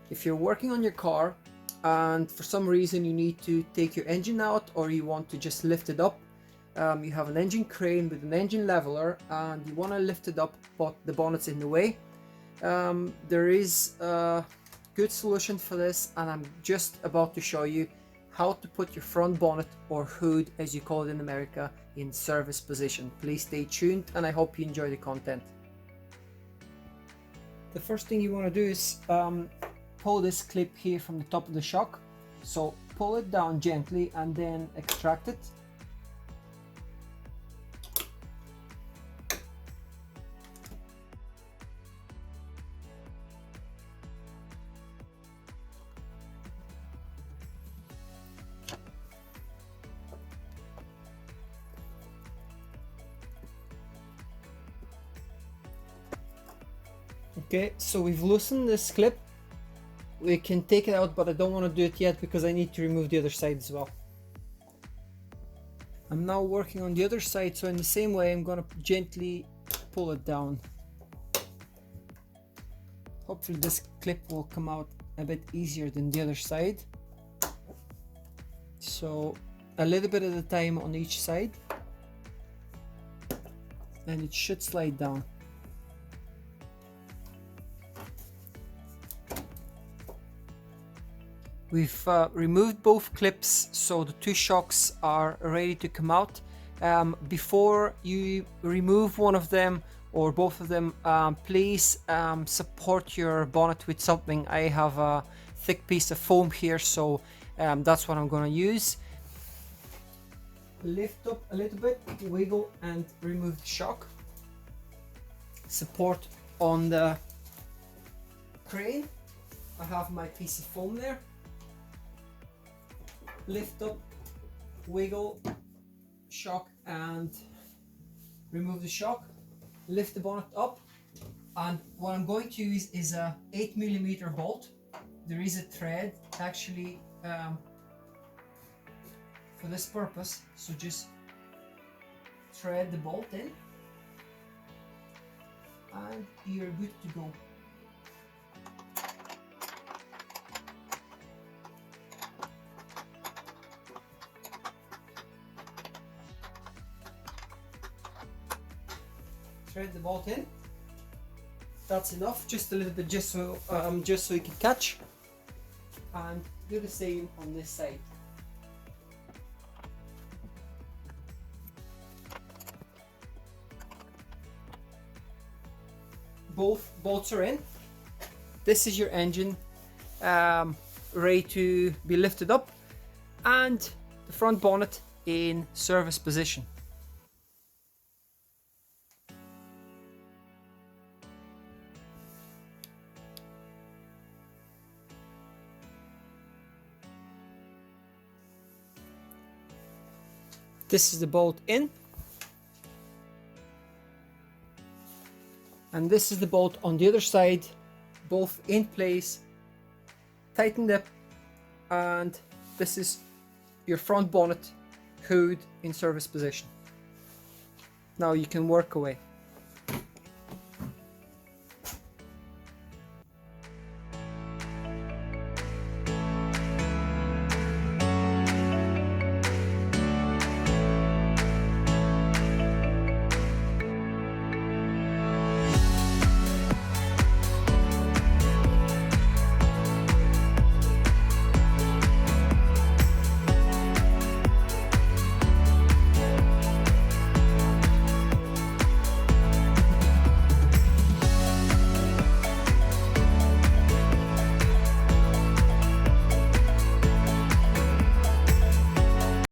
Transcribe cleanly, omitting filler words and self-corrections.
If you're working on your car and for some reason you need to take your engine out, or you want to just lift it up, you have an engine crane with an engine leveler and you want to lift it up but the bonnet's in the way, there is a good solution for this, and I'm just about to show you how to put your front bonnet, or hood as you call it in America, in service position. Please stay tuned and I hope you enjoy the content. The first thing you want to do is pull this clip here from the top of the shock. So pull it down gently and then extract it. Okay, so we've loosened this clip. We can take it out, but I don't want to do it yet because I need to remove the other side as well. I'm now working on the other side, so in the same way I'm going to gently pull it down. Hopefully this clip will come out a bit easier than the other side. So a little bit at a time on each side, and it should slide down. We've removed both clips, so the two shocks are ready to come out. Before you remove one of them or both of them, please support your bonnet with something. I have a thick piece of foam here, so that's what I'm going to use. Lift up a little bit, wiggle and remove the shock. Support on the crane. I have my piece of foam there. Lift up, wiggle, shock and remove the shock. Lift the bonnet up, and what I'm going to use is a 8mm bolt. There is a thread actually for this purpose, so just thread the bolt in and you're good to go. Thread the bolt in. That's enough, just a little bit, just so you can catch, and do the same on this side. Both bolts are in. This is your engine ready to be lifted up, and the front bonnet in service position. This is the bolt in, and this is the bolt on the other side, both in place, tightened up, and this is your front bonnet hood in service position. Now you can work away.